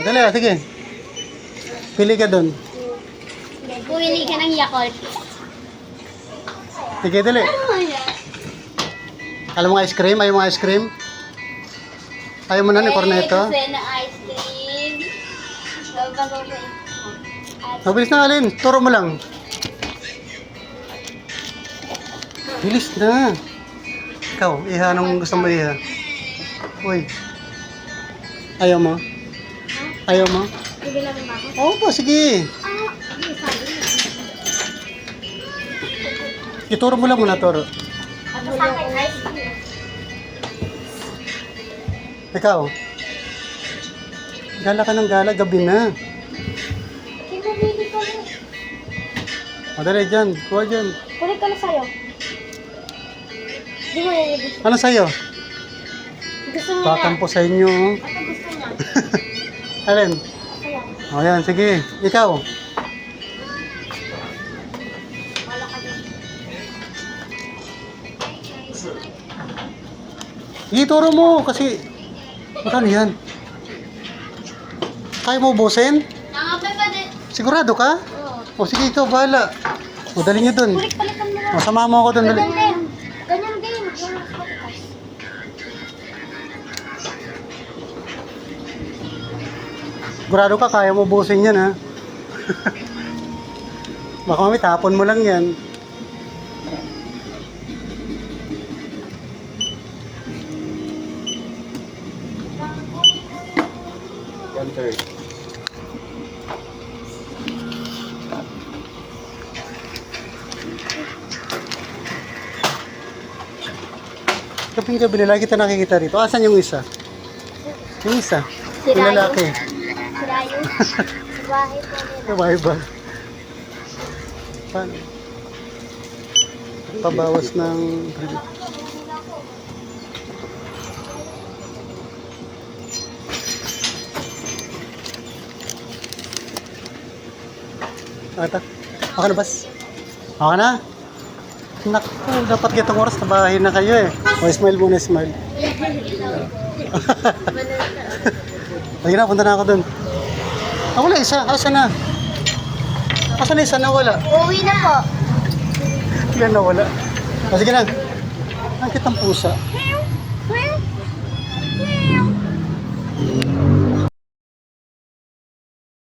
Dali, sige. Pili ka doon. Pumili ka ng Yakult. Sige, dali. Alam mo ice cream? Ayaw mo ice cream? Ayaw mo na ni Corneto? Gusto na ice cream. Mabilis na, Alin. Turo mo lang. Bilis na. Ikaw, Iha, anong gusto mo, Iha? Uy. Ayaw mo? Ayaw mo? Bibila mo ba ako? Oo po, sige. Ituro mo lang muna, Toro. At sa akin, ice cream. Ikaw. Gala ka ng gala, gabi na. Kinabili ko rin. Madali dyan, kuha dyan. Kulit ko na sa'yo. Di mo nilibig. Ano sa'yo? Gusto mo na. Tatampo sa inyo. Oh. Ito gusto niya. Alin? Ayan. O yan, sige. Ikaw. Wala ka din. Ituro mo kasi magkano yan? Kaya mo ubusin? Nakapay pa din. Sigurado ka? Oo. O sige, ikaw, bahala. O, dali niyo dun. Kulit palitan mo na. O, sama mo ako dun. Dali. Ganyan din. Ganyan din. Walang palitan. Sigurado ka, kaya mo ubusin yan, ha? Baka mami, tapon mo lang yan. Gabi-gabi na lagi kita nakikita rito. Asan yung isa? Yung isa? Si Yung Rayo. lalaki. Sila yun. Sa bahay po nila. Sabay ba? Paano? Pabawas ng... Ata? Ako na, bas? Ako na? Naku, dapat kitong oras na bahay na kayo eh. O, smile muna, smile. Ayun na, punta na ako dun. Ah, wala isa. Asa na? Asa na isa? Nawala. Uwi na po. Bigla nawala. Ah, sige na. Ang kitang pusa.